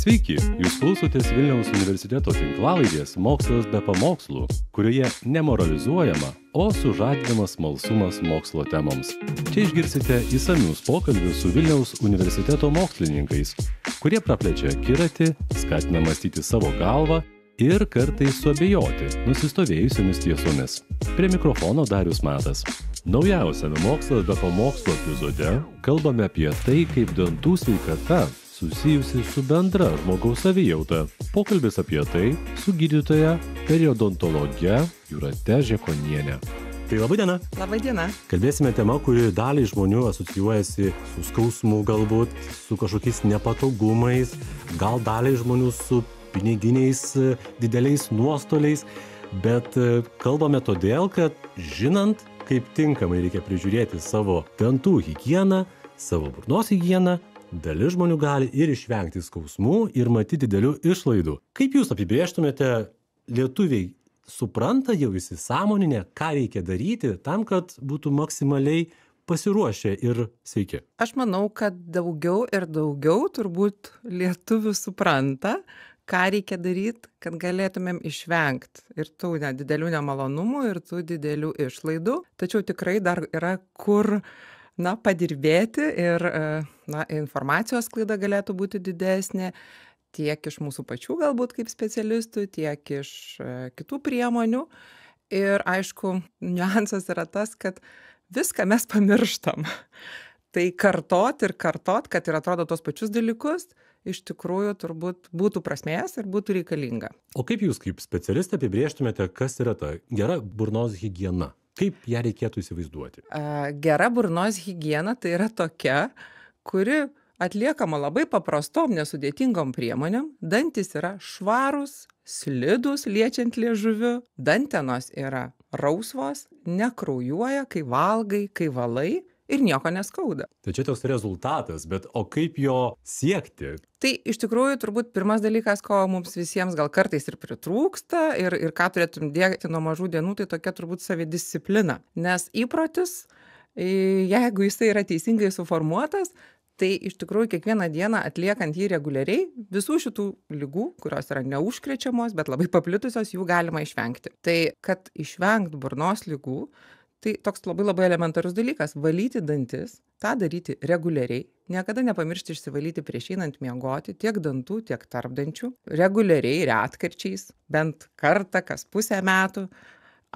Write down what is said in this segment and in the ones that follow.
Sveiki, jūs klausotės Vilniaus universiteto tinklalaidės Mokslas be pamokslų, kurioje nemoralizuojama, o sužadinamas smalsumas mokslo temoms. Čia išgirsite įsamius pokalbius su Vilniaus universiteto mokslininkais, kurie praplečia akiratį, skatina mąstyti savo galvą ir kartais suabejoti nusistovėjusiomis tiesomis. Prie mikrofono Darius Matas. Naujausiame Mokslas be pamokslų epizode kalbame apie tai, kaip dantų sveikata susijusi su bendra žmogaus savijauta. Pokalbis apie tai su gydytoja periodontologe Jūrate Žekoniene. Tai labai diena. Labai diena. Kalbėsime tema, kuri daliai žmonių asocijuojasi su skausmu galbūt, su kažkokiais nepatogumais, gal daliai žmonių su piniginiais dideliais nuostoliais, bet kalbame todėl, kad žinant, kaip tinkamai reikia prižiūrėti savo dantų higieną, savo burnos higieną, dalis žmonių gali ir išvengti skausmų ir matyti didelių išlaidų. Kaip jūs apibrėžtumėte, lietuviai supranta jau įsisąmoninę, ką reikia daryti tam, kad būtų maksimaliai pasiruošę ir sveiki? Aš manau, kad daugiau ir daugiau turbūt lietuvių supranta, ką reikia daryti, kad galėtumėm išvengti ir tų didelių nemalonumų, ir tų didelių išlaidų. Tačiau tikrai dar yra kur padirbėti ir informacijos sklaida galėtų būti didesnė tiek iš mūsų pačių galbūt kaip specialistų, tiek iš kitų priemonių. Ir aišku, niuansas yra tas, kad viską mes pamirštam. Tai kartot, kad ir atrodo tos pačius dalykus, iš tikrųjų turbūt būtų prasmės ir būtų reikalinga. O kaip jūs kaip specialistė apibrėžtumėte, kas yra ta gera burnos higiena? Kaip ją reikėtų įsivaizduoti? Gera burnos higiena tai yra tokia, kuri atliekama labai paprastom, nesudėtingom priemonėm. Dantys yra švarūs, slidūs liečiant liežuviu, dantenos yra rausvos, nekraujuoja, kai valgai, kai valai ir nieko neskauda. Tai čia toks rezultatas, bet o kaip jo siekti? Tai iš tikrųjų turbūt pirmas dalykas, ko mums visiems gal kartais ir pritrūksta ir ką turėtum diegti nuo mažų dienų, tai tokia turbūt savidisciplina. Nes įprotis, jeigu jisai yra teisingai suformuotas, tai iš tikrųjų kiekvieną dieną atliekant jį reguliariai, visų šitų ligų, kurios yra neužkrečiamos, bet labai paplitusios, jų galima išvengti. Tai kad išvengt burnos ligų, tai toks labai elementarus dalykas – valyti dantis, tą daryti reguliariai, niekada nepamiršti išsivalyti prieš einant miegoti, tiek dantų, tiek tarpdančių, reguliariai, retkarčiais, bent kartą kas pusę metų,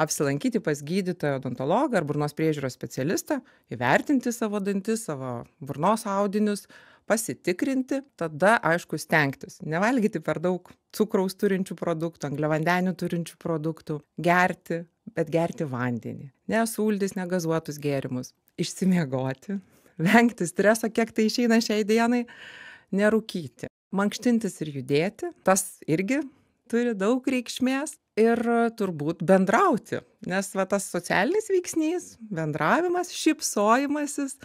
apsilankyti pas gydytoją odontologą ar burnos priežiūros specialistą, įvertinti savo dantis, savo burnos audinius, pasitikrinti, tada aišku stengtis, nevalgyti per daug cukraus turinčių produktų, angliavandenių turinčių produktų, gerti, bet gerti vandenį, nesultis, negazuotus gėrimus, išsimiegoti, vengti streso, kiek tai išeina šiai dienai, nerūkyti, mankštintis ir judėti, tas irgi turi daug reikšmės ir turbūt bendrauti, nes tas socialinis veiksnys, bendravimas, šypsojimasis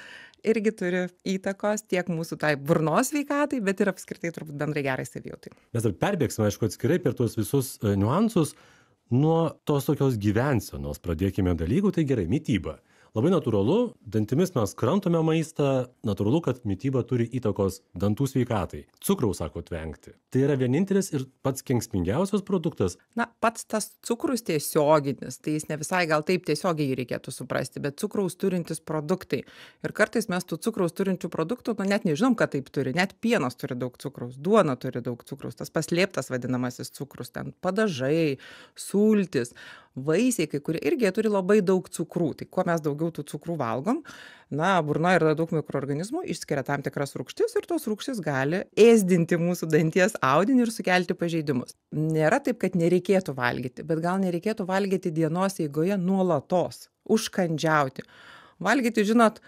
irgi turi įtakos tiek mūsų tai burnos sveikatai, bet ir apskritai turbūt bendrai gerai savijautai. Mes dar perbėgsime, aišku, atskirai per tuos visus niuansus. Nuo tos tokios gyvensenos pradėkime dalykų, tai gerai, mityba. Labai natūralu, dantimis mes kramtome maistą, natūralu, kad mityba turi įtakos dantų sveikatai. Cukraus, sakot, vengti. Tai yra vienintelis ir pats kenksmingiausias produktas? Pats tas cukrus tiesioginis, tai jis ne visai gal taip tiesiogiai jį reikėtų suprasti, bet cukraus turintis produktai. Ir kartais mes tų cukraus turinčių produktų net nežinom, kad taip turi. Net pienas turi daug cukraus, duona turi daug cukraus, tas paslėptas vadinamasis cukrus, ten padažai, sultis, vaisiai, kai kurie irgi turi labai daug cukrų. Tai kuo mes daugiau tų cukrų valgom, burnoje yra daug mikroorganizmų, išskiria tam tikras rūgštis ir tos rūgštis gali ėsdinti mūsų danties audinį ir sukelti pažeidimus. Nėra taip, kad nereikėtų valgyti, bet gal nereikėtų valgyti dienos eigoje nuolatos, užkandžiauti. Valgyti, žinot,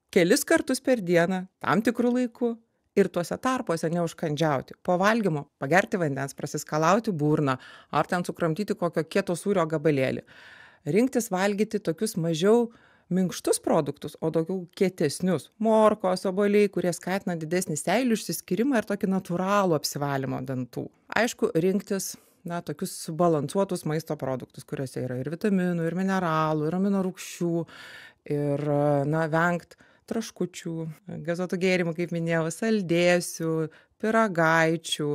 kelis kartus per dieną, tam tikrų laikų. Ir tuose tarpuose neužkandžiauti. Po valgymo pagerti vandens, prasiskalauti burną, ar ten sukramtyti kokio kieto sūrio gabalėlį. Rinktis valgyti tokius mažiau minkštus produktus, o daugiau kietesnius. Morkos, obuoliai, kurie skatina didesnį seilių išsiskyrimą ir tokį natūralų apsivalymą dantų. Aišku, rinktis tokius subalansuotus maisto produktus, kuriuose yra ir vitaminų, ir mineralų, ir aminorūgščių, ir vengt traškučių, gazuotų gėrimų, kaip minėjau, saldėsių, pyragaičių.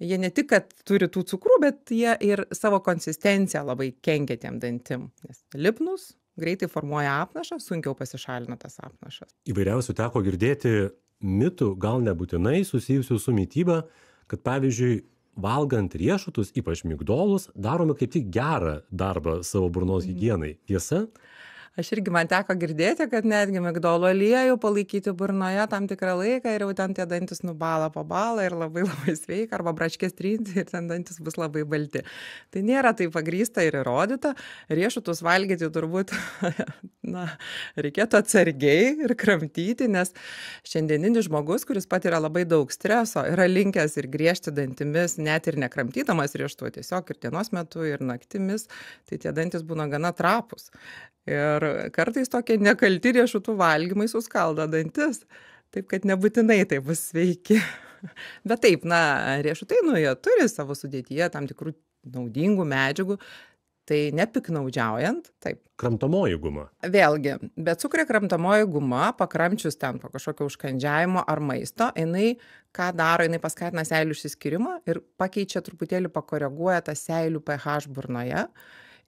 Jie ne tik, kad turi tų cukrų, bet jie ir savo konsistenciją labai kenkia tiem dantim. Nes lipnus greitai formuoja apnašą, sunkiau pasišalina tas apnašas. Įvairiausių teko girdėti mitų, gal nebūtinai susijusių su mityba, kad pavyzdžiui, valgant riešutus, ypač migdolus, darome kaip tik gerą darbą savo burnos higienai. Tiesa? Aš irgi man teko girdėti, kad netgi migdolų aliejų palaikyti burnoje tam tikrą laiką ir jau ten tie dantis nubala pabala ir labai labai sveika, arba braškės trinti ir ten dantis bus labai balti. Tai nėra tai pagrįsta ir įrodyta. Riešutus valgyti turbūt reikėtų atsargiai ir kramtyti, nes šiandieninis žmogus, kuris patiria labai daug streso, yra linkęs ir griežti dantimis, net ir nekramtydamas riešutų, tiesiog ir dienos metu, ir naktimis, tai tie dantis būna gana trapūs. Ir kartais tokie nekalti riešutų valgymai suskaldo dantis, taip kad nebūtinai tai bus sveiki. Bet taip, riešutai, jie turi savo sudėtyje tam tikrų naudingų medžiagų, tai nepiknaudžiaujant, taip. Kramtomoji guma. Vėlgi, bet cukrė kramtomoji guma, pakramčius ten po kažkokio užkandžiavimo ar maisto, jinai ką daro, jinai paskatina seilių išsiskyrimą ir pakeičia truputėlį, pakoreguoja tą seilių pH burnoje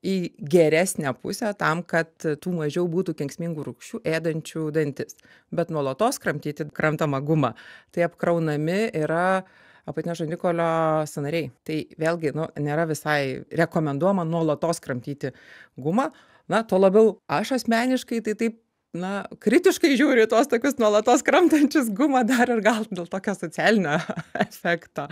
į geresnę pusę tam, kad tų mažiau būtų kenksmingų rūgščių ėdančių dantis. Bet nuolatos kramtyti kramtomą gumą, tai apkraunami yra apatinio žandikaulio sąnariai. Tai vėlgi, nėra visai rekomenduojama nuolatos kramtyti gumą. Tuo labiau aš asmeniškai tai taip, kritiškai žiūriu tos tokius nuolatos kramtančius gumą dar ir gal dėl tokio socialinio efekto.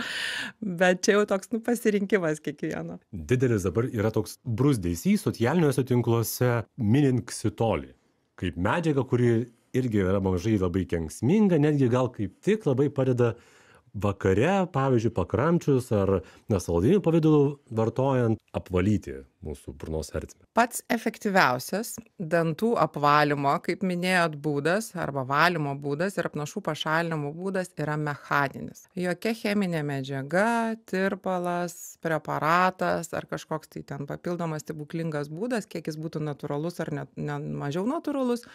Bet čia jau toks pasirinkimas kiekvieno. Didelis dabar yra toks bruzdesys socialiniuose tinkluose minint ksitolį. Kaip medžiaga, kuri irgi yra mažai labai kenksminga, netgi gal kaip tik labai padeda vakare, pavyzdžiui, pakramčius ar saldinių pavidalu vartojant, apvalyti mūsų burnos ertmę. Pats efektyviausias dantų apvalymo, kaip minėjot, būdas arba valymo būdas ir apnašų pašalinimo būdas yra mechaninis. Jokia cheminė medžiaga, tirpalas, preparatas ar kažkoks tai ten papildomas stebuklingas būdas, kiek jis būtų natūralus ar net mažiau natūralus,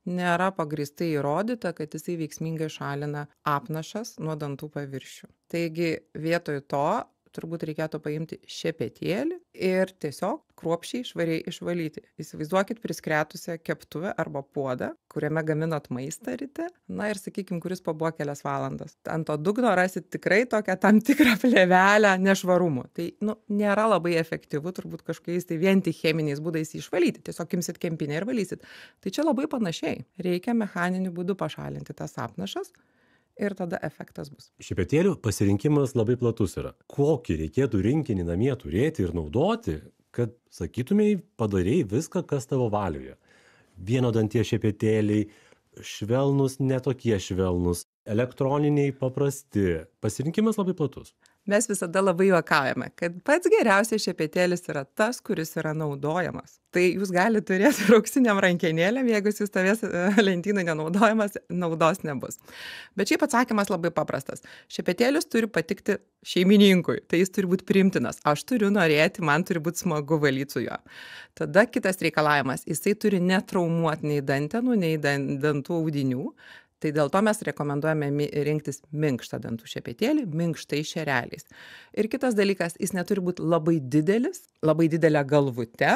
nėra pagrįstai įrodyta, kad jisai veiksmingai šalina apnašas nuo dantų paviršių. Taigi vietoj to turbūt reikėtų paimti šepetėlį ir tiesiog kruopščiai švariai išvalyti. Įsivaizduokit priskretusią keptuvę arba puodą, kuriame gaminot maistą ryte, ir sakykim, kuris pabuvo kelias valandas. Ant to dugno rasit tikrai tokią tam tikrą plėvelę nešvarumų. Tai nėra labai efektyvu turbūt kažkokiais tai vien tik cheminiais būdais išvalyti. Tiesiog imsit kempinę ir valysit. Tai čia labai panašiai. Reikia mechaniniu būdu pašalinti tas apnašas. Ir tada efektas bus. Šepetėlių pasirinkimas labai platus yra. Kokį reikėtų rinkinį namie turėti ir naudoti, kad sakytumei, padarei viską, kas tavo valioje. Vieno danties šepetėliai, švelnus, netokie švelnus, elektroniniai, paprasti. Pasirinkimas labai platus. Mes visada labai juokaujame, kad pats geriausias šepetėlis yra tas, kuris yra naudojamas. Tai jūs galite turėti ir auksiniam rankenėlėm, jeigu jis stovės lentynai nenaudojamas, naudos nebus. Bet šiaip atsakymas labai paprastas. Šepetėlis turi patikti šeimininkui, tai jis turi būti priimtinas. Aš turiu norėti, man turi būti smagu valyti su juo. Tada kitas reikalavimas, jisai turi netraumuoti nei dantenų, nei dantų audinių. Tai dėl to mes rekomenduojame rinktis minkštą dantų šepetėlį, minkštais šereliais. Ir kitas dalykas, jis neturi būti labai didelis, labai didelė galvute,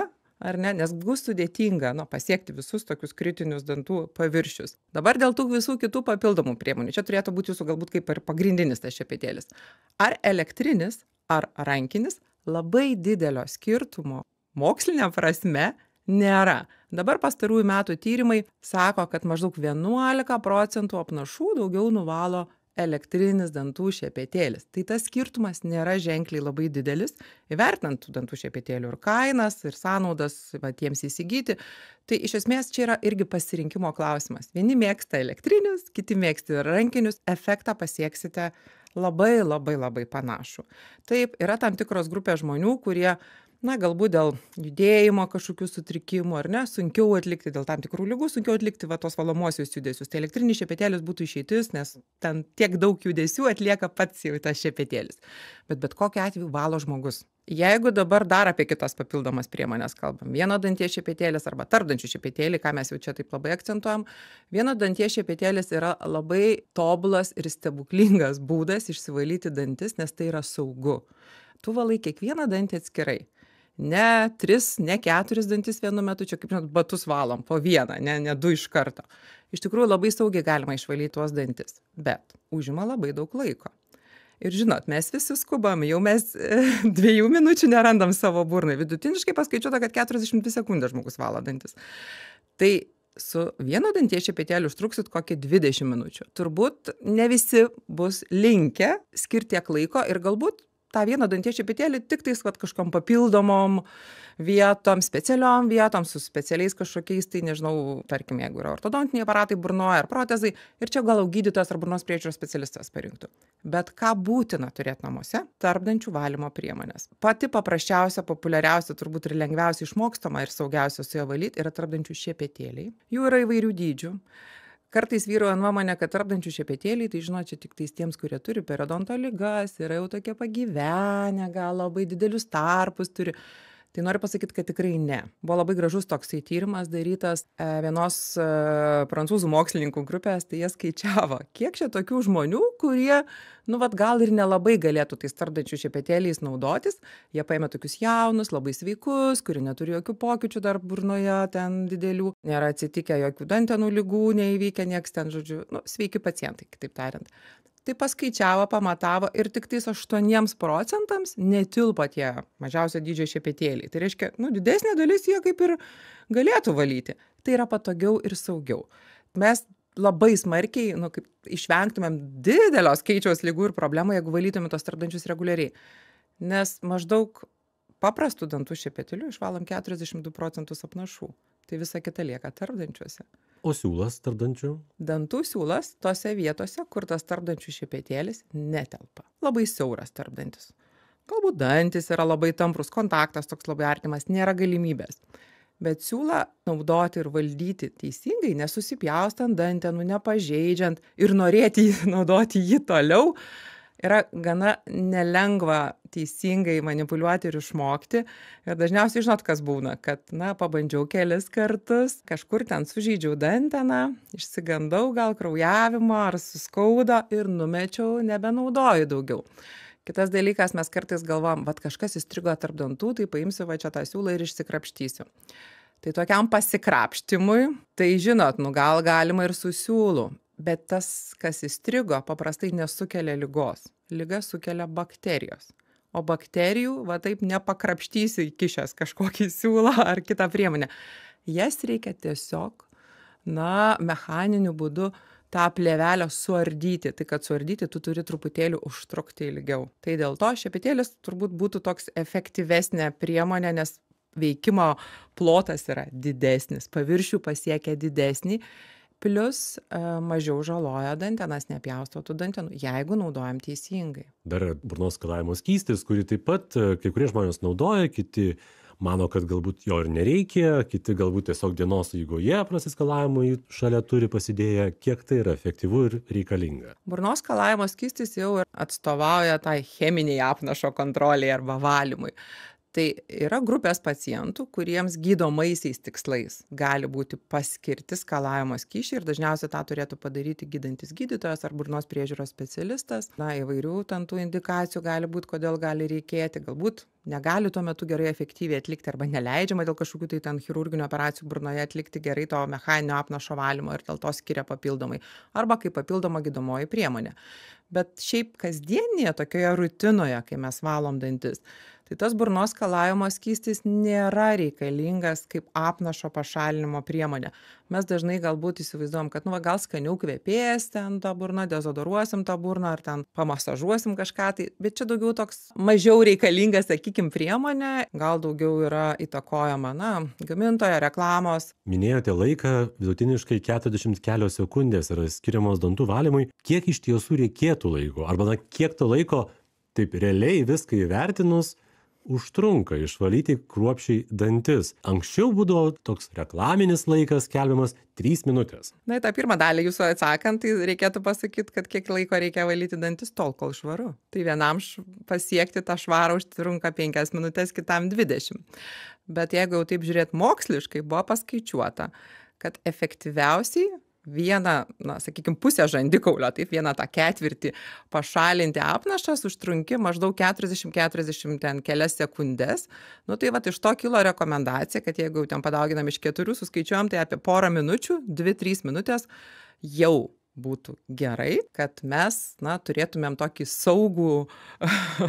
ar ne, nes bus sudėtinga pasiekti visus tokius kritinius dantų paviršius. Dabar dėl tų visų kitų papildomų priemonių, čia turėtų būti jūsų galbūt kaip ir pagrindinis tas šepetėlis. Ar elektrinis, ar rankinis, labai didelio skirtumo mokslinė prasme nėra. Dabar pastarųjų metų tyrimai sako, kad maždaug 11% apnašų daugiau nuvalo elektrinis dantų šepetėlis. Tai tas skirtumas nėra ženkliai labai didelis, įvertinant tų dantų šepetėlių ir kainas, ir sąnaudas tiems įsigyti. Tai iš esmės čia yra irgi pasirinkimo klausimas. Vieni mėgsta elektrinius, kiti mėgsta rankinius, efektą pasieksite labai panašų. Taip, yra tam tikros grupės žmonių, kurie na, galbūt dėl judėjimo kažkokių sutrikimų, ar ne, sunkiau atlikti, dėl tam tikrų ligų sunkiau atlikti va tos valomuosius judesius. Tai elektrinis šepetėlis būtų išeitis, nes ten tiek daug judesių atlieka pats jau tas šepetėlis. Bet kokiu atveju valo žmogus. Jeigu dabar dar apie kitas papildomas priemonės kalbam, vieno danties šepetėlis arba tarpdančių šepetėlį, ką mes jau čia taip labai akcentuojam, vieno danties šepetėlis yra labai tobulas ir stebuklingas būdas išsivalyti dantis, nes tai yra saugu. Tu valai kiekvieną dantį atskirai. Ne 3, ne 4 dantis vienu metu, čia kaip žinot, batus valom po vieną, ne 2 iš karto. Iš tikrųjų labai saugiai galima išvalyti tuos dantis, bet užima labai daug laiko. Ir žinot, mes visi skubam, jau mes 2 minučių nerandam savo burnai. Vidutiniškai paskaičiuota, kad 42 sekundės žmogus valo dantis. Tai su vieno danties šepetėliu užtruksit kokį 20 minučių. Turbūt ne visi bus linkę skirti tiek laiko ir galbūt tą vieną danties šepetėlį tik tais kažkom papildomom vietom, specialiom vietom, su specialiais kažkokiais, tai nežinau, tarkim, jeigu yra ortodontiniai aparatai burnoje ar protezai, ir čia gal gydytojas ar burnos priežiūros specialistas parinktų. Bet ką būtina turėti namuose? Tarpdančių valymo priemonės. Pati paprasčiausia, populiariausia, turbūt ir lengviausiai išmokstama ir saugiausia su juo valyti yra tarpdančių šepetėliai. Jų yra įvairių dydžių. Kartais vyrauja nuomonė, kad tarpdančių šepetėliai, tai žinot, čia tik tais tiems, kurie turi periodonto ligas, yra jau tokie pagyvenę, gal labai didelius tarpus turi. Tai noriu pasakyti, kad tikrai ne. Buvo labai gražus toksai tyrimas darytas vienos prancūzų mokslininkų grupės, tai jie skaičiavo, kiek čia tokių žmonių, kurie, gal ir nelabai galėtų tais tarpdančių šepetėliais naudotis. Jie paėmė tokius jaunus, labai sveikus, kurie neturi jokių pokyčių dar burnoje, ten didelių, nėra atsitikę jokių dantenų ligų, neįvykę nieks ten, žodžiu, sveiki pacientai, kitaip tariant. Tai paskaičiavo, pamatavo ir tik tais 8% netilpo tie mažiausio dydžio šepetėliai. Tai reiškia, didesnė dalis jie kaip ir galėtų valyti. Tai yra patogiau ir saugiau. Mes labai smarkiai, kaip išvengtumėm didelio skaičiaus ligų ir problemų, jeigu valytumėm tos tarpdančius reguliariai. Nes maždaug paprastų dantų šepetėlių išvalom 42% apnašų. Tai visa kita lieka tarpdančiuose. O siūlas tarpdančių? Dantų siūlas tose vietose, kur tas tarpdančių šepetėlis netelpa. Labai siauras tarpdantis. Galbūt dantis yra labai tamprus, kontaktas toks labai artimas, nėra galimybės. Bet siūlą naudoti ir valdyti teisingai, nesusipjaustant dantenų, nepažeidžiant ir norėti naudoti jį toliau, yra gana nelengva teisingai manipuliuoti ir išmokti. Ir dažniausiai žinot, kas būna, kad, pabandžiau kelis kartus, kažkur ten sužeidžiau danteną, išsigandau gal kraujavimo ar suskaudo ir numečiau, nebenaudoju daugiau. Kitas dalykas, mes kartais galvom, kažkas įstrigo tarp dantų, tai paimsiu čia tą siūlą ir išsikrapštysiu. Tai tokiam pasikrapštimui, tai žinot, gal galima ir su siūlu. Bet tas, kas įstrigo, paprastai nesukelia ligos. Liga sukelia bakterijos. O bakterijų, taip nepakrapštysi įkišęs kažkokį siūlą ar kitą priemonę. Jas reikia tiesiog, mechaniniu būdu tą plėvelę suardyti. Tai kad suardyti, tu turi truputėlį užtrukti ilgiau. Tai dėl to šepetėlis turbūt būtų toks efektyvesnė priemonė, nes veikimo plotas yra didesnis, paviršių pasiekia didesnį. Plius mažiau žaloja dantenas, nepjausto tų dantenų, jeigu naudojam teisingai. Dar burnos skalavimo skystis, kurį taip pat kai kurie žmonės naudoja, kiti mano, kad galbūt jo ir nereikia, kiti galbūt tiesiog dienos eigoje prasiskalavimui šalia turi pasidėję. Kiek tai yra efektyvu ir reikalinga? Burnos skalavimo skystis jau atstovauja tai cheminiai apnašo kontroliai arba valymui. Tai yra grupės pacientų, kuriems gydomaisiais tikslais gali būti paskirti skalavimo skysčiai ir dažniausiai tą turėtų padaryti gydantis gydytojas ar burnos priežiūros specialistas. Įvairių tų indikacijų gali būti, kodėl gali reikėti, galbūt negali tuo metu gerai efektyviai atlikti arba neleidžiama dėl kažkokių tai ten chirurginių operacijų burnoje atlikti gerai to mechaninio apnašo valymo ir dėl to skiria papildomai arba kaip papildoma gydomoji priemonė. Bet šiaip kasdienėje tokioje rutinoje, kai mes valom dantis, tai tas burnos skalavimo skystis nėra reikalingas kaip apnašo pašalinimo priemonė. Mes dažnai galbūt įsivaizduojam, kad gal skaniau kvepės ten tą burną, dezodoruosim tą burną ar ten pamasažuosim kažką, bet čia daugiau toks mažiau reikalingas, sakykim, priemonė, gal daugiau yra įtakojama, gamintojo reklamos. Minėjote laiką, vidutiniškai 40 kelios sekundės yra skiriamos dantų valymui. Kiek iš tiesų reikėtų laiko? Arba kiek to laiko, taip realiai viską įvertinus, užtrunka išvalyti kruopščiai dantis? Anksčiau būdavo toks reklaminis laikas skelbiamas 3 minutės. Na, į tą pirmą dalį jūsų atsakant, tai reikėtų pasakyti, kad kiek laiko reikia valyti dantis tol, kol švaru. Tai vienam pasiekti tą švarą užtrunka 5 minutės, kitam 20. Bet jeigu jau taip žiūrėt moksliškai, buvo paskaičiuota, kad efektyviausiai vieną, sakykime, pusę žandikaulio, taip vieną tą ketvirtį pašalinti apnašas užtrunki maždaug 40 ten kelias sekundės. Tai vat iš to kilo rekomendacija, kad jeigu ten padauginam iš 4, suskaičiuojam, tai apie porą minučių, 2-3 minutės jau būtų gerai, kad mes, turėtumėm tokį saugų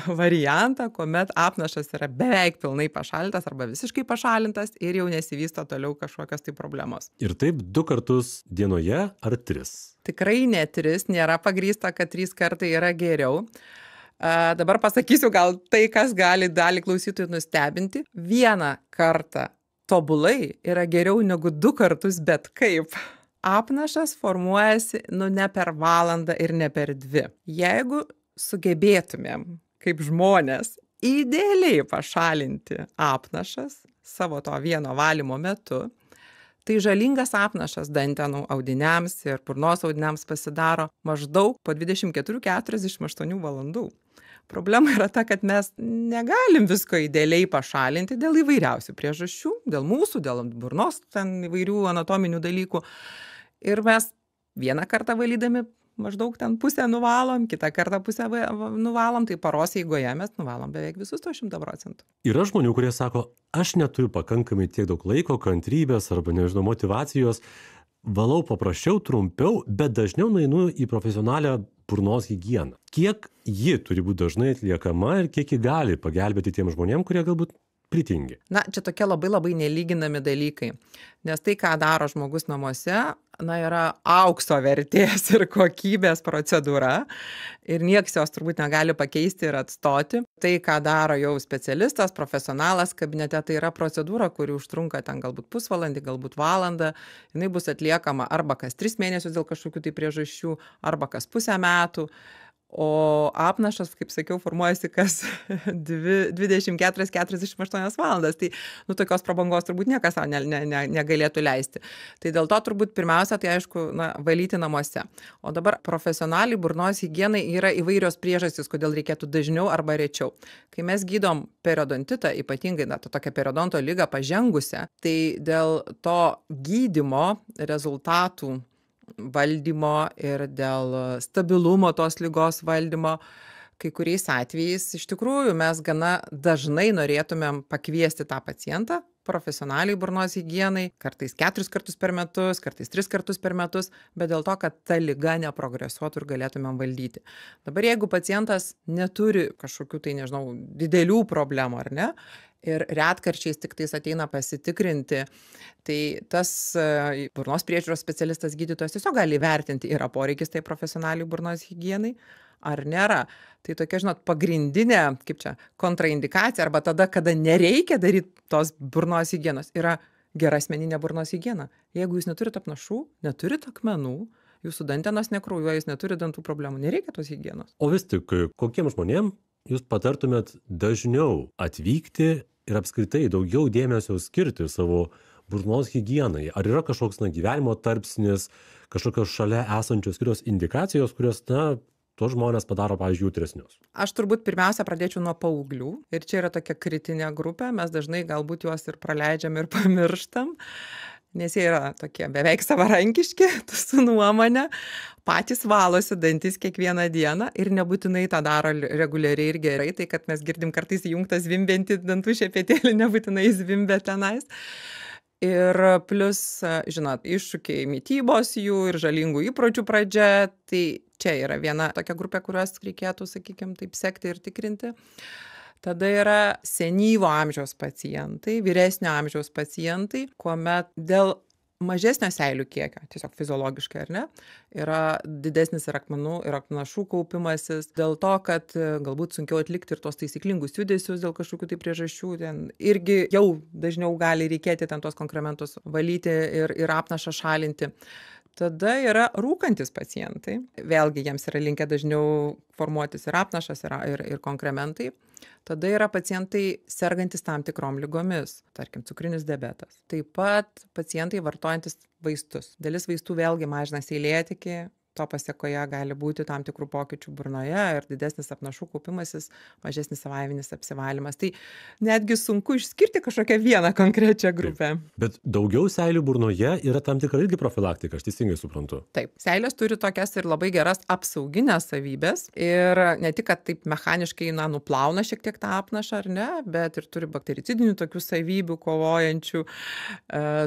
variantą, kuomet apnašas yra beveik pilnai pašalintas arba visiškai pašalintas ir jau nesivysto toliau kažkokios tai problemos. Ir taip 2 kartus dienoje ar 3? Tikrai ne 3, nėra pagrįsta, kad 3 kartai yra geriau. Dabar pasakysiu gal tai, kas gali dalį klausytojų nustebinti. 1 kartą tobulai yra geriau negu 2 kartus bet kaip. Apnašas formuojasi ne per valandą ir ne per 2. Jeigu sugebėtumėm, kaip žmonės, idealiai pašalinti apnašas savo to vieno valymo metu, tai žalingas apnašas dantenų audiniams ir burnos audiniams pasidaro maždaug po 24-48 valandų. Problema yra ta, kad mes negalim visko idealiai pašalinti dėl įvairiausių priežasčių, dėl mūsų, dėl burnos ten įvairių anatominių dalykų. Ir mes vieną kartą valydami maždaug ten pusę nuvalom, kitą kartą pusę nuvalom, tai paros eigoje mes nuvalom beveik visus to 100%. Yra žmonių, kurie sako, aš neturiu pakankamai tiek daug laiko, kantrybės arba, motyvacijos, valau paprasčiau, trumpiau, bet dažniau nueinu į profesionalią burnos higieną. Kiek ji turi būti dažnai atliekama ir kiek ji gali pagelbėti tiem žmonėm, kurie galbūt pritingi? Čia tokie labai nelyginami dalykai, nes tai, ką daro žmogus namuose, yra aukso vertės ir kokybės procedūra ir nieks jos turbūt negali pakeisti ir atstoti. Tai, ką daro jau specialistas, profesionalas kabinete, tai yra procedūra, kuri užtrunka ten galbūt pusvalandį, galbūt valandą. Jinai bus atliekama arba kas 3 mėnesius dėl kažkokių tai priežasčių, arba kas pusę metų. O apnašas, kaip sakiau, formuojasi kas 24-48 valandas. Tai tokios prabangos turbūt niekas negalėtų leisti. Tai dėl to turbūt pirmiausia, tai aišku, valyti namuose. O dabar profesionaliai burnos higienai yra įvairios priežastys, kodėl reikėtų dažniau arba rečiau. Kai mes gydom periodontitą, ypatingai tokią periodonto ligą pažengusią, tai dėl to gydymo rezultatų valdymo ir dėl stabilumo tos ligos valdymo, kai kuriais atvejais iš tikrųjų mes gana dažnai norėtumėm pakviesti tą pacientą profesionaliai burnos higienai, kartais 4 kartus per metus, kartais 3 kartus per metus, bet dėl to, kad ta liga neprogresuotų ir galėtumėm valdyti. Dabar jeigu pacientas neturi kažkokių tai, didelių problemų, ar ne, ir retkarčiais tik tais ateina pasitikrinti, tai tas burnos priežiūros specialistas gydytojas tiesiog gali vertinti, yra poreikis tai profesionaliai burnos higienai ar nėra. Tai tokia, pagrindinė, kontraindikacija arba tada, kada nereikia daryti tos burnos higienos, yra gera asmeninė burnos higiena. Jeigu jūs neturite apnašų, neturite akmenų, jūsų dantenos nekraujuoja, jūs neturite dantų problemų, nereikia tos higienos. O vis tik, kokiem žmonėm jūs patartumėt dažniau atvykti ir apskritai daugiau dėmesio skirti savo burnos higienai? Ar yra kažkoks gyvenimo tarpsnis, kažkokios šalia esančios kitos indikacijos, kurios, tuos žmonės padaro, pavyzdžiui, jautresnius? Aš turbūt pirmiausia pradėčiau nuo paauglių. Ir čia yra tokia kritinė grupė, mes dažnai galbūt juos ir praleidžiam ir pamirštam, nes jie yra tokie beveik savarankiški, su nuomonė, patys valosi dantis kiekvieną dieną ir nebūtinai tą daro reguliariai ir gerai, tai kad mes girdim kartais įjungtą zvimbiantį dantų šepetėlį, nebūtinai zvimbia tenais. Ir plus, iššūkiai mitybos jų ir žalingų įpročių pradžia, tai čia yra viena tokia grupė, kuriuos reikėtų, taip sekti ir tikrinti. Tada yra senyvo amžiaus pacientai, vyresnio amžiaus pacientai, kuomet dėl mažesnio seilių kiekio, tiesiog fiziologiškai, ar ne, yra didesnis ir akmenų ir apnašų kaupimasis, dėl to, kad galbūt sunkiau atlikti ir tos taisyklingus judesius dėl kažkokių tai priežasčių, ten irgi jau dažniau gali reikėti ten tos konkrementus valyti ir apnašą šalinti. Tada yra rūkantys pacientai. Vėlgi jiems yra linkę dažniau formuotis ir apnašas, ir konkrementai. Tada yra pacientai sergantys tam tikrom ligomis, tarkim, cukrinis diabetas. Taip pat pacientai vartojantis vaistus. Dalis vaistų vėlgi mažina seilėtekį, to pasėkoje gali būti tam tikrų pokyčių burnoje ir didesnis apnašų kaupimasis, mažesnis savaiminis apsivalymas. Tai netgi sunku išskirti kažkokią vieną konkrečią grupę. Bet daugiau seilių burnoje yra tam tikra irgi profilaktika, aš teisingai suprantu. Taip, seilės turi tokias ir labai geras apsauginės savybės ir ne tik, kad taip mechaniškai nuplauna šiek tiek tą apnašą, ar ne, bet ir turi baktericidinių tokių savybių kovojančių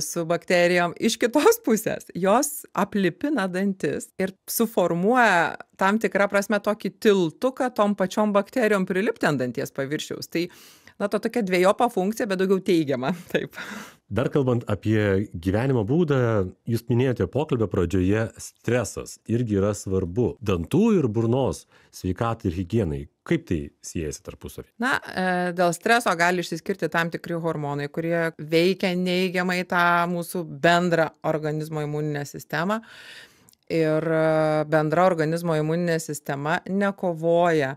su bakterijom. Iš kitos pusės, jos aplipina dantis ir suformuoja tam tikrą prasme tokį tiltuką tom pačiom bakterijom prilipti ant danties paviršiaus. Tai, to tokia dvejopa funkcija, bet daugiau teigiama. Taip. Dar kalbant apie gyvenimo būdą, jūs minėjote pokalbio pradžioje, stresas irgi yra svarbu. Dantų ir burnos sveikatai ir higienai. Kaip tai siejasi tarpusavį? Dėl streso gali išsiskirti tam tikri hormonai, kurie veikia neigiamai tą mūsų bendrą organizmo imuninę sistemą. Ir bendra organizmo imuninė sistema nekovoja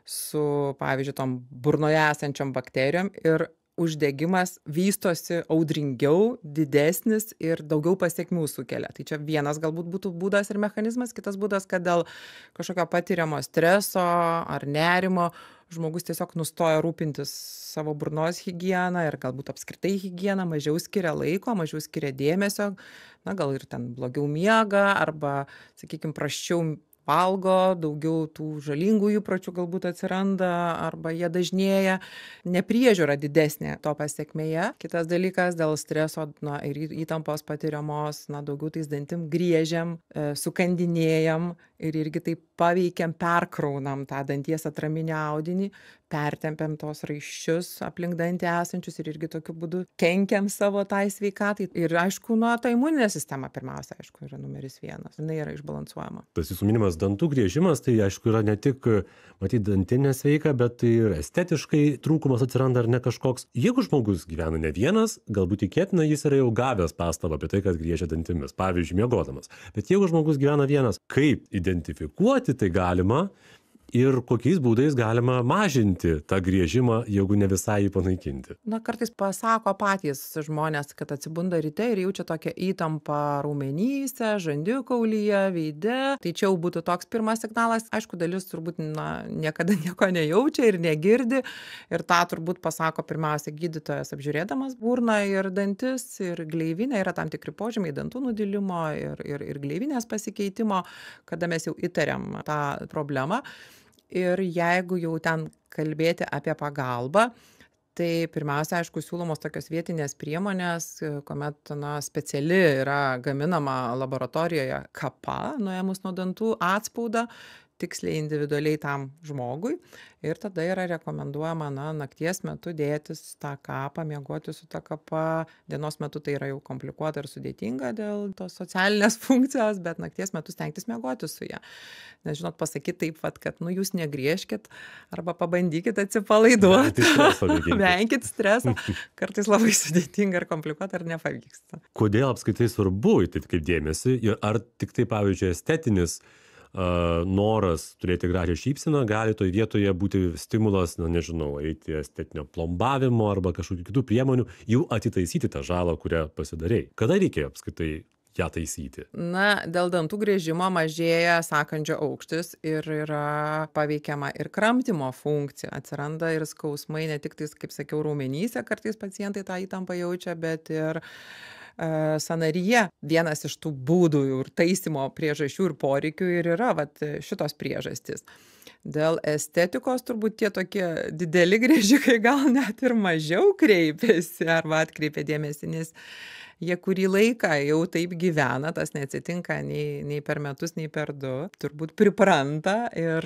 su, pavyzdžiui, tom burnoje esančiom bakterijom ir uždegimas vystosi audringiau, didesnis ir daugiau pasekmių sukelia. Tai čia vienas galbūt būtų būdas ir mechanizmas, kitas būdas, kad dėl kažkokio patiriamo streso ar nerimo žmogus tiesiog nustoja rūpintis savo burnos higieną ir galbūt apskritai higieną, mažiau skiria laiko, mažiau skiria dėmesio, gal ir ten blogiau miega arba, sakykime, prasčiau valgo, daugiau tų žalingų įpročių galbūt atsiranda arba jie dažnėja, nepriežiūra didesnė to pasekmėje. Kitas dalykas, dėl streso ir įtampos patiriamos, daugiau tais dantim griežiam, sukandinėjam ir irgi taip paveikiam, perkraunam tą danties atraminį audinį, pertempiam tos raiščius aplink dantį esančius ir irgi tokiu būdu kenkiam savo tai sveikatai. Ir aišku, ta imuninė sistema pirmiausia, aišku, yra numeris 1. Jinai yra išbalansuojama. Tas jūsų minimas dantų griežimas, tai aišku yra ne tik, matyti, dantinė sveika, bet tai ir estetiškai trūkumas atsiranda ar ne kažkoks. Jeigu žmogus gyvena ne vienas, galbūt tikėtina, jis yra jau gavęs pastabą apie tai, kad griežia dantimis, pavyzdžiui, miegodamas. Bet jeigu žmogus gyvena vienas, kaip identifikuoti tai galima ir kokiais būdais galima mažinti tą griežimą, jeigu ne visai jį panaikinti? Kartais pasako patys žmonės, kad atsibunda ryte ir jaučia tokią įtampą raumenyse, žandikaulyje, veide. Tai čia jau būtų toks pirmas signalas. Aišku, dalis turbūt niekada nieko nejaučia ir negirdi. Ir tą turbūt pasako pirmiausia gydytojas apžiūrėdamas burną ir dantis ir gleivinę. Yra tam tikri požymiai dantų nudilimo ir gleivinės pasikeitimo, kada mes jau įtariam tą problemą. Ir jeigu jau ten kalbėti apie pagalbą, tai pirmiausia, aišku, siūlomos tokios vietinės priemonės, kuomet speciali yra gaminama laboratorijoje kapa, nuėmus nuo dantų atspaudą, tiksliai individualiai tam žmogui. Ir tada yra rekomenduojama nakties metu dėtis tą kapą, miegoti su tą kapa. Dienos metu tai yra jau komplikuota ir sudėtinga dėl tos socialinės funkcijos, bet nakties metu stengtis miegoti su ją. Nes, žinot, pasakyti taip, kad jūs negriežkit arba pabandykit atsipalaiduoti. Venkit stresą. Kartais labai sudėtinga ir komplikuota ir nepavyksta. Kodėl apskritai svarbu į tai kaip dėmesį ir ar tik tai, pavyzdžiui, estetinis noras turėti gražią šypseną gali toj vietoje būti stimulas, eiti estetinio plombavimo arba kažkokių kitų priemonių, jau atitaisyti tą žalą, kurią pasidarei. Kada reikia apskritai ją taisyti? Dėl dantų griežimo mažėja sąkandžio aukštis ir yra paveikiama ir kramtymo funkcija. Atsiranda ir skausmai, ne tik tais, kaip sakiau, raumenyse, kartais pacientai tą įtampą jaučia, bet ir sąnaryje. Vienas iš tų būdų ir taisymo priežasčių ir poreikių ir yra šitos priežastys. Dėl estetikos turbūt tie tokie dideli griežikai gal net ir mažiau kreipiasi arba atkreipia dėmesį, nes jie kurį laiką jau taip gyvena, tas neatsitinka nei per metus, nei per 2, turbūt pripranta ir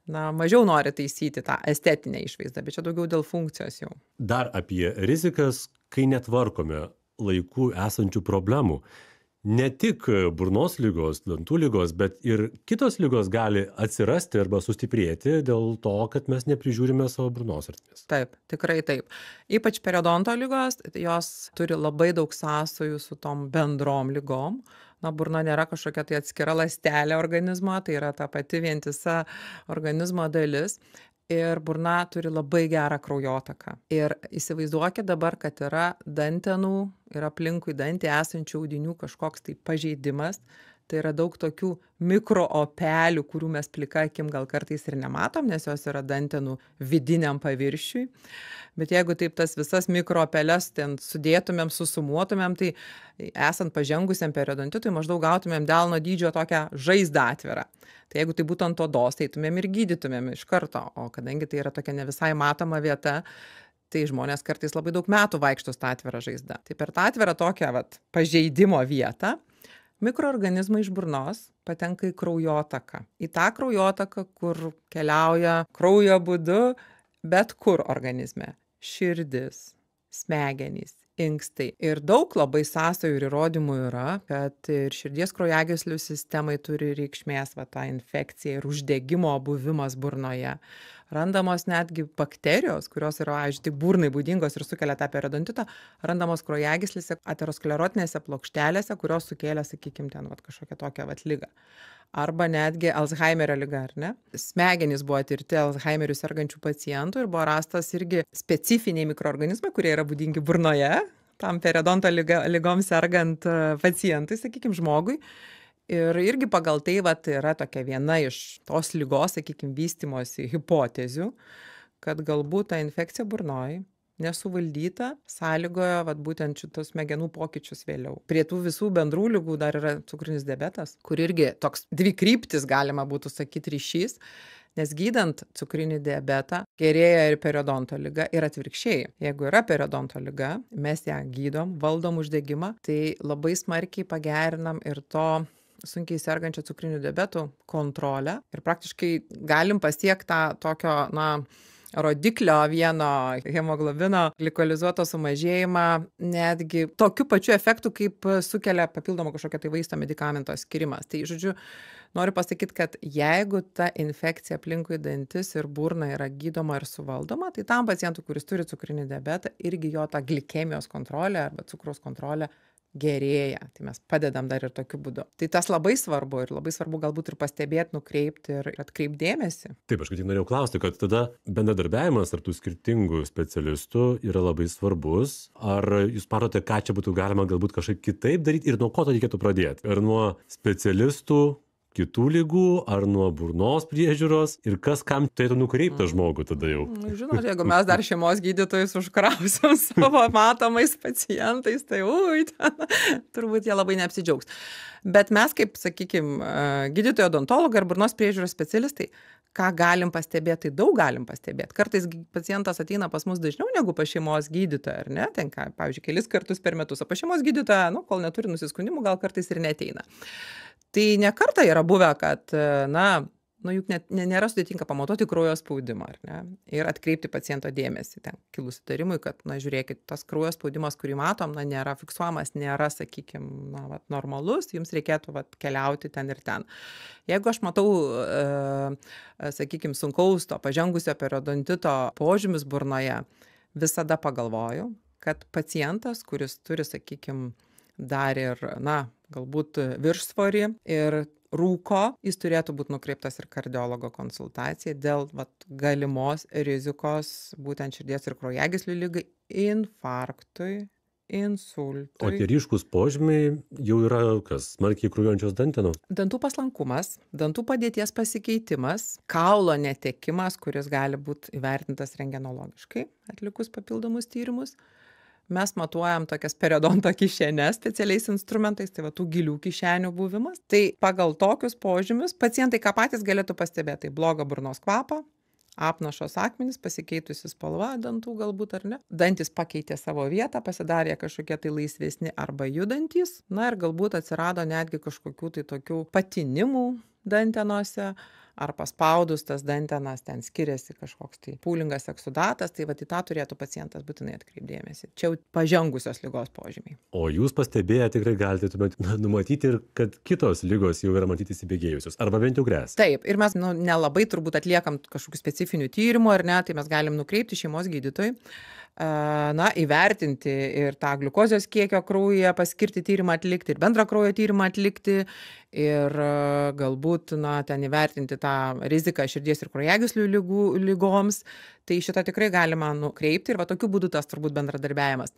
mažiau nori taisyti tą estetinę išvaizdą, bet čia daugiau dėl funkcijos jau. Dar apie rizikas, kai netvarkome laikų esančių problemų. ne tik burnos ligos, dantų ligos, bet ir kitos ligos gali atsirasti arba sustiprėti dėl to, kad mes neprižiūrime savo burnos ertmės. Taip, tikrai taip. Ypač periodonto ligos, jos turi labai daug sąsajų su tom bendrom ligom. Na, burna nėra kažkokia tai atskira ląstelė organizmo, tai yra ta pati vientisa organizmo dalis. Ir burna turi labai gerą kraujotaką. Ir įsivaizduokit dabar, kad yra dantenų ir aplinkui dantį esančių audinių kažkoks tai pažeidimas. Tai yra daug tokių mikroopelių, kurių mes plika akim gal kartais ir nematom, nes jos yra dantenų vidiniam paviršiui. Bet jeigu taip tas visas mikroopeles ten sudėtumėm, susumuotumėm, tai esant pažengusiam periodontitui maždaug gautumėm delno dydžio tokią žaizdą atvirą. Tai jeigu tai būtų ant odos, eitumėm ir gydytumėm iš karto. O kadangi tai yra tokia ne visai matoma vieta, tai žmonės kartais labai daug metų vaikšto su tą atvirą žaizdą. Tai per tą atvirą tokią pažeidimo vietą mikroorganizmai iš burnos patenka į kraujotaką. Į tą kraujotaką, kur keliauja kraujo būdu bet kur organizme. Širdis, smegenys, inkstai. Ir daug labai sąsajų ir įrodymų yra, kad ir širdies kraujagyslių sistemai turi reikšmės ta infekcija ir uždegimo buvimas burnoje. Randamos netgi bakterijos, kurios yra, tik burnai būdingos ir sukelia tą periodontitą, randamos kraujagyslėse, aterosklerotinėse plokštelėse, kurios sukėlė, sakykime, ten kažkokią tokią ligą. Arba netgi Alzheimerio liga, ar ne? Smegenys buvo tirti Alzheimeriu sergančių pacientų ir buvo rastas irgi specifiniai mikroorganizmai, kurie yra būdingi burnoje, tam periodonto ligom sergant pacientui, sakykime, žmogui. Ir irgi pagal tai yra tokia viena iš tos ligos, sakykime, vystymosi hipotezių, kad galbūt ta infekcija burnoj nesuvaldyta sąlygoja būtent šitus smegenų pokyčius vėliau. Prie tų visų bendrų ligų dar yra cukrinis diabetas, kur irgi toks dvikryptis, galima būtų sakyti, ryšys, nes gydant cukrinį diabetą gerėja ir periodonto liga ir atvirkščiai. Jeigu yra periodonto liga, mes ją gydom, valdom uždegimą, tai labai smarkiai pagerinam ir to sunkiai sergančio cukriniu diabetu kontrolę ir praktiškai galim pasiekti tą tokio, rodiklio vieno hemoglobino glikolizuoto sumažėjimą netgi tokiu pačiu efektu, kaip sukelia papildomą kažkokią tai vaisto medikamento skirimas. Tai, žodžiu, noriu pasakyti, kad jeigu ta infekcija aplinkui dantis ir burną yra gydoma ir suvaldoma, tai tam pacientui, kuris turi cukrinį diabetą, irgi jo ta glikemijos kontrolė arba cukraus kontrolė gerėja. Tai mes padedam dar ir tokiu būdu. Tai tas labai svarbu ir labai svarbu galbūt ir pastebėti, nukreipti ir atkreipti dėmesį. Taip, aš tik norėjau klausti, kad tada bendradarbiavimas tarp tų skirtingų specialistų yra labai svarbus. Ar jūs matote, ką čia būtų galima galbūt kažkaip kitaip daryti ir nuo ko to reikėtų pradėti? Ar nuo specialistų kitų ligų, ar nuo burnos priežiūros ir kas kam turėtų nukreipti tą žmogų tada jau? Žinot, jeigu mes dar šeimos gydytojus užkrausim savo matomais pacientais, tai turbūt jie labai neapsidžiaugs. Bet mes kaip, sakykime, gydytojo odontologai ar burnos priežiūros specialistai, ką galim pastebėti, tai daug galim pastebėti. Kartais pacientas ateina pas mus dažniau negu pas šeimos gydytoją, ar ne? Ten ką, pavyzdžiui, kelis kartus per metus, o pas šeimos gydytoją, kol neturi nusiskundimų, gal kartais ir neateina. Tai ne kartą yra buvę, kad, juk nėra sudėtinga pamatuoti kraujo spaudimą, ar ne? Ir atkreipti paciento dėmesį ten kilus įtarimui, kad, žiūrėkit, tas kraujo spaudimas, kurį matom, nėra fiksuojamas, nėra, sakykime, normalus, jums reikėtų keliauti ten ir ten. Jeigu aš matau, sakykime, sunkaus to pažengusio periodontito požymis burnoje, visada pagalvoju, kad pacientas, kuris turi, sakykime, dar ir, galbūt viršsvorį ir rūko, jis turėtų būti nukreiptas ir kardiologo konsultacijai dėl galimos rizikos būtent širdies ir kraujagyslių ligai, infarktui, insultui. O tie ryškūs požymiai jau yra smarkiai kraujuojančios dantenos? Dantų paslankumas, dantų padėties pasikeitimas, kaulo netekimas, kuris gali būti įvertintas rentgenologiškai atlikus papildomus tyrimus. Mes matuojam tokias periodonto kišenes specialiais instrumentais, tai tų gilių kišenių buvimas. Tai pagal tokius požymius pacientai ką patys galėtų pastebėti, tai blogą burnos kvapą, apnašos akmenys, pasikeitusi spalva dantų galbūt ar ne. Dantis pakeitė savo vietą, pasidarė kažkokie tai laisvesni arba judantys, ir galbūt atsirado netgi kažkokių tai tokių patinimų dantenose, ar paspaudus tas dantenas ten skiriasi kažkoks tai pūlingas eksudatas, tai vat į tą turėtų pacientas būtinai atkreipdėmėsi. Čia jau pažengusios ligos požymiai. O jūs pastebėję tikrai galite tuomet numatyti ir kad kitos ligos jau yra matyti įsibėgėjusios, arba bent jau grėsia. Taip, ir mes nelabai turbūt atliekam kažkokių specifinių tyrimų, ar ne, tai mes galim nukreipti šeimos gydytojui, įvertinti ir tą gliukozės kiekio kraujyje, paskirti tyrimą atlikti ir bendrą kraujo tyrimą atlikti ir galbūt ten įvertinti tą riziką širdies ir kraujagyslių ligoms. Tai šitą tikrai galima nukreipti ir va tokiu būdu tas turbūt bendradarbiavimas.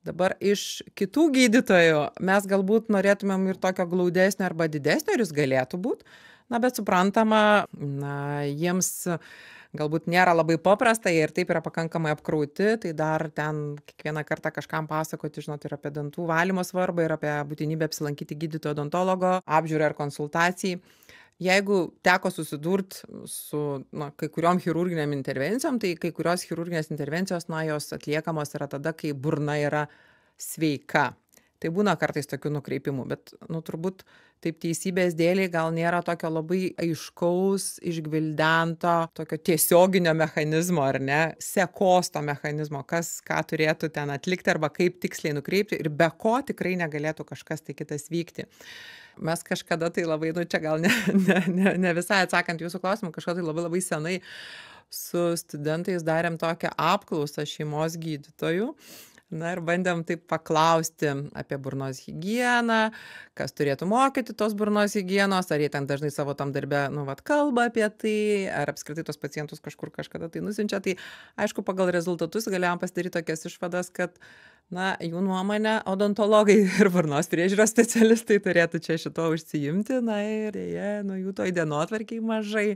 Dabar iš kitų gydytojų mes galbūt norėtumėm ir tokio glaudesnio arba didesnio, ir jis galėtų būti, bet suprantama, jiems galbūt nėra labai paprasta, jie ir taip yra pakankamai apkrauti, tai dar ten kiekvieną kartą kažkam pasakoti, žinot, ir apie dantų valymo svarbą, ir apie būtinybę apsilankyti gydytojo odontologo apžiūrą ir konsultacijai. Jeigu teko susidurti su kai kuriom chirurginėm intervencijom, tai kai kurios chirurginės intervencijos, jos atliekamos yra tada, kai burna yra sveika. Tai būna kartais tokių nukreipimų, bet turbūt taip teisybės dėliai gal nėra tokio labai aiškaus, išgvildento, tokio tiesioginio mechanizmo, ar ne, sekos to mechanizmo, kas ką turėtų ten atlikti arba kaip tiksliai nukreipti ir be ko tikrai negalėtų kažkas tai kitas vykti. Mes kažkada tai labai, čia gal ne visai atsakant jūsų klausimą, kažkada tai labai senai su studentais darėm tokią apklausą šeimos gydytojų. Ir bandėm taip paklausti apie burnos higieną, kas turėtų mokyti tos burnos higienos, ar jie ten dažnai savo tam darbe, kalba apie tai, ar apskritai tos pacientus kažkur kažkada tai nusiunčia. Tai aišku, pagal rezultatus galėjom pasidaryti tokias išvadas, kad jų nuomonė odontologai ir burnos priežiūros specialistai turėtų čia šito užsiimti, ir dėja, jų toj dienotvarkėj mažai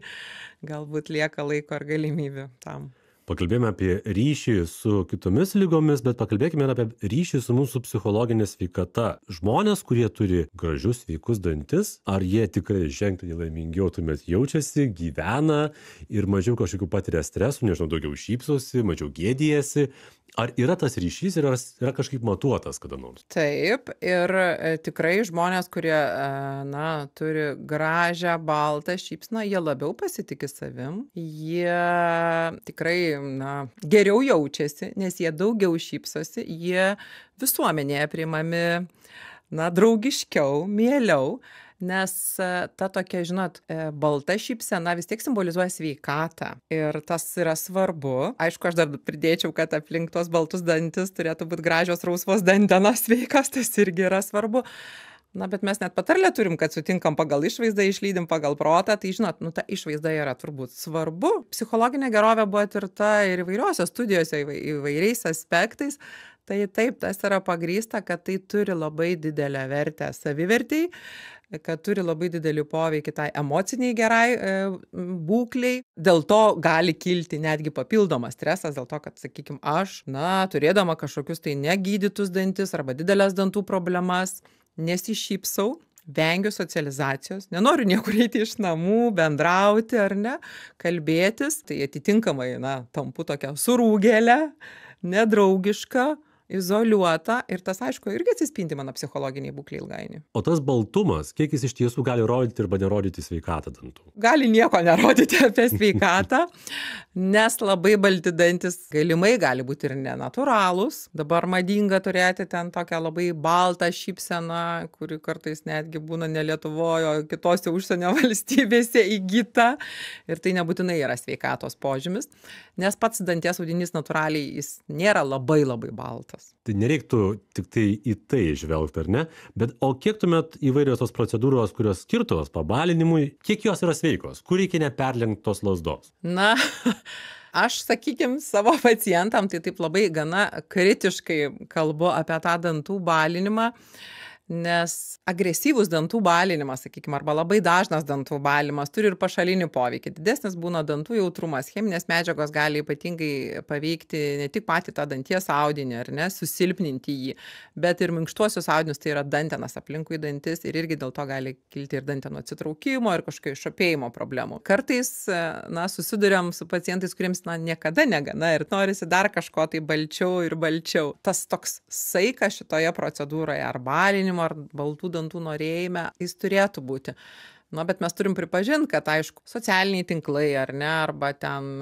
galbūt lieka laiko ar galimybių tam. Pakalbėjome apie ryšį su kitomis ligomis, bet pakalbėkime ir apie ryšį su mūsų psichologinė sveikata. Žmonės, kurie turi gražius, sveikus dantis, ar jie tikrai ženkliai laimingiau tuomet jaučiasi, gyvena ir mažiau kažkokių patiria stresų, daugiau šypsosi, mažiau gėdijasi? Ar yra tas ryšys ir ar yra kažkaip matuotas kada nors? Taip, ir tikrai žmonės, kurie turi gražią, baltą šypseną, jie labiau pasitiki savim, jie tikrai geriau jaučiasi, nes jie daugiau šypsosi, jie visuomenėje priimami draugiškiau, mieliau. Nes ta tokia, balta šypsena vis tiek simbolizuoja sveikatą ir tas yra svarbu. Aišku, aš dar pridėčiau, kad aplink tos baltus dantis turėtų būti gražios rausvos dantenos sveikos, tas irgi yra svarbu. Bet mes net patarlę turim, kad sutinkam pagal išvaizdą, išlydim pagal protą, tai ta išvaizda yra turbūt svarbu. Psichologinė gerovė buvo tirta ir įvairiose studijose, įvairiais aspektais. Tai taip, tas yra pagrįsta, kad tai turi labai didelę vertę savivertei, kad turi labai didelį poveikį tai emociniai gerai būkliai. Dėl to gali kilti netgi papildomas stresas, dėl to, kad, sakykime, aš, turėdama kažkokius tai negydytus dantis arba didelės dantų problemas, nesišypsau, vengiu socializacijos, nenoriu niekur eiti iš namų, bendrauti ar ne, kalbėtis, tai atitinkamai, tampu tokia surūgėlė, nedraugiška, izoliuota ir tas, aišku, irgi atsispindi mano psichologiniai būklei ilgainiui. O tas baltumas, kiek jis iš tiesų gali rodyti arba nerodyti sveikatą dantų? Gali nieko nerodyti apie sveikatą, nes labai balti dantis galimai gali būti ir nenatūralūs. Dabar madinga turėti ten tokią labai baltą šypseną, kuri kartais netgi būna ne Lietuvoje, o kitose užsienio valstybėse įgyta. Ir tai nebūtinai yra sveikatos požymis, nes pats danties audinys natūraliai jis nėra labai baltas. Tai nereiktų tik tai į tai žvelgti, ar ne? Bet o kiek tuomet įvairios tos procedūros, kurios skirtos pabalinimui, kiek jos yra sveikos? Kur reikia neperlenkti tos lazdos? Aš, sakykime, savo pacientam tai taip labai gana kritiškai kalbu apie tą dantų balinimą, nes agresyvus dantų balinimas, sakykime, arba labai dažnas dantų balinimas turi ir pašalinį poveikį. Didesnis būna dantų jautrumas, cheminės medžiagos gali ypatingai paveikti ne tik patį tą danties audinį, ar ne, susilpninti jį, bet ir minkštuosius audinius, tai yra dantenas aplinkui dantis ir irgi dėl to gali kilti ir dantenų atsitraukimo ir kažkokio išopėjimo problemų. Kartais, susiduriam su pacientais, kuriems, niekada negana ir norisi dar kažko tai balčiau ir balčiau. Tas toks saikas šitoje procedūroje ar balinimo, ar baltų dantų norėjime, jis turėtų būti. Na, bet mes turim pripažinti, kad, aišku, socialiniai tinklai ar ne, arba ten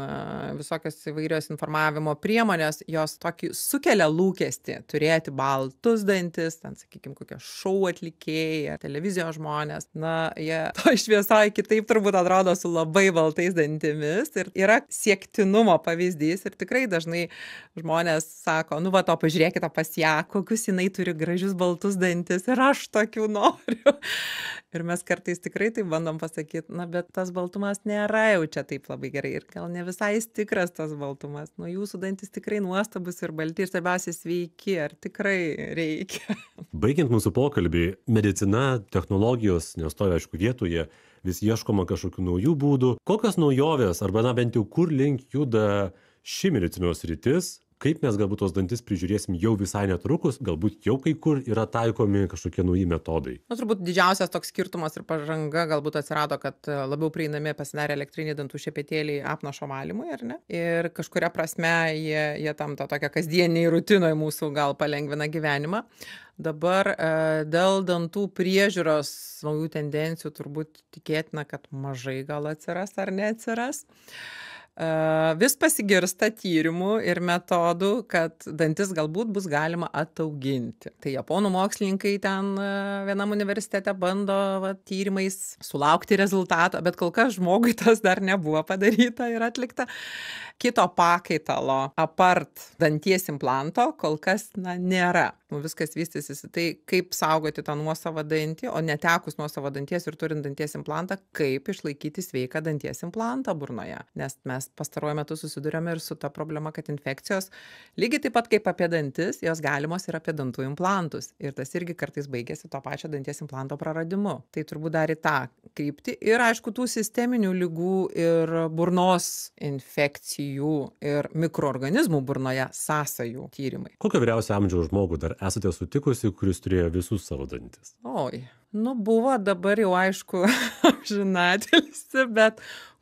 visokios įvairios informavimo priemonės, jos tokį sukelia lūkestį turėti baltus dantis, ten, sakykime, kokie šou atlikėjai, televizijos žmonės. Na, jie to šviesoje kitaip turbūt atrodo su labai baltais dantimis ir yra siektinumo pavyzdys ir tikrai dažnai žmonės sako, nu va to pažiūrėkite pas ją, kokius jinai turi gražius baltus dantis ir aš tokių noriu. Ir mes kartais tikrai tai bandom pasakyti, na bet tas baltumas nėra jau čia taip labai gerai ir gal ne visai tikras tas baltumas. Nu jūsų dantis tikrai nuostabus ir balti ir svarbiausia sveiki, ar tikrai reikia. Baigiant mūsų pokalbį, medicina, technologijos nestoja aišku vietoje, vis ieškoma kažkokių naujų būdų. Kokios naujovės, arba na bent jau kur link juda ši medicinos sritis, kaip mes galbūt tos dantis prižiūrėsim jau visai netrukus, galbūt jau kai kur yra taikomi kažkokie nauji metodai. Nu, turbūt didžiausias toks skirtumas ir pažanga galbūt atsirado, kad labiau prieinami pasidarė elektriniai dantų šepetėliai apnašo valymui, ar ne? Ir kažkuria prasme jie tam tą tokią kasdieniai rutinoje mūsų gal palengvina gyvenimą. Dabar dėl dantų priežiūros naujų tendencijų turbūt tikėtina, kad mažai gal atsiras ar neatsiras. Vis pasigirsta tyrimų ir metodų, kad dantis galbūt bus galima atauginti. Tai japonų mokslininkai ten vienam universitete bando tyrimais sulaukti rezultato, bet kol kas žmogui tas dar nebuvo padaryta ir atlikta. Kito pakaitalo apart danties implanto kol kas nėra. Viskas vystysis. Tai kaip saugoti tą nuosavą dantį, o netekus nuosavą danties ir turint danties implantą, kaip išlaikyti sveiką danties implantą burnoje. Nes mes pastaruoju metu susidurėme ir su ta problema, kad infekcijos, lygiai taip pat kaip apie dantis, jos galimos ir apie dantų implantus. Ir tas irgi kartais baigėsi to pačio danties implanto praradimu. Tai turbūt dar į tą kryptį. Ir aišku, tų sisteminių ligų ir burnos infekcijų ir mikroorganizmų burnoje sąsajų tyrimai. Kokio vyriausio amžiaus žmogų dar esate sutikusi, kuris turėjo visus savo dantis? Oi, nu buvo dabar jau aišku amžinatilsį, bet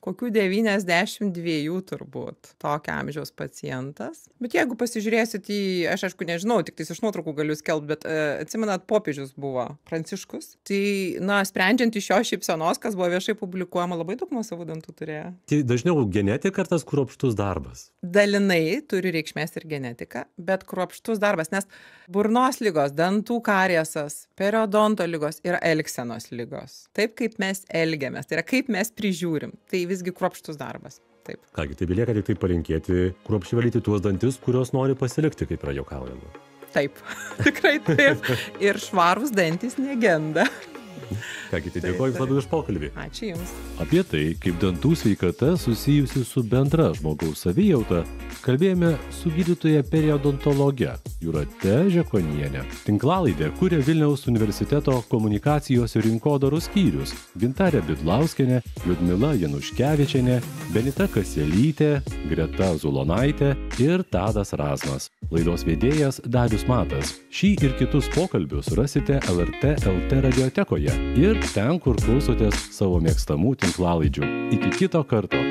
kokių 92 turbūt tokio amžiaus pacientas. Bet jeigu pasižiūrėsit į, aš aišku nežinau, tik tais iš nuotraukų galiu skelbti, bet atsimenat, popiežius buvo Pranciškus. Tai, na, sprendžiant iš jo šypsenos, kas buvo viešai publikuojama, labai daug nuosavų dantų turėjo. Tai dažniau genetika ar tas kruopštus darbas? Dalinai turi reikšmės ir genetika, bet kruopštus darbas, nes burnos ligos, dantų kariesas, periodonto ligos yra elgsenos ligos. Taip, kaip mes elgiamės, tai yra kaip mes prižiūrim. Tai visgi kruopštus darbas. Taip. Kągi, tai belieka tik tai palinkėti kruopščiai valyti tuos dantis, kurios nori pasilikti, kaip yra juokaujama. Taip, tikrai taip. Ir švarūs dantys negenda. Kągi, tai dėkoju Jums labai už pokalbį. Ačiū Jums. Apie tai, kaip dantų sveikata susijusi su bendra žmogaus savijauta, kalbėjome su gydytoja periodontologe Jūrate Žekoniene. Tinklalaidę kuria Vilniaus universiteto komunikacijos ir rinkodaros skyrius Gintarė Bidlauskienė, Liudmila Januškevičienė, Benita Kaselytė, Greta Zulonaitė ir Tadas Razmas. Laidos vedėjas Darius Matas. Šį ir kitus pokalbius rasite LRT LT radiotekoje ir ten, kur klausotės savo mėgstamų tinklalaidžių. Iki kito karto.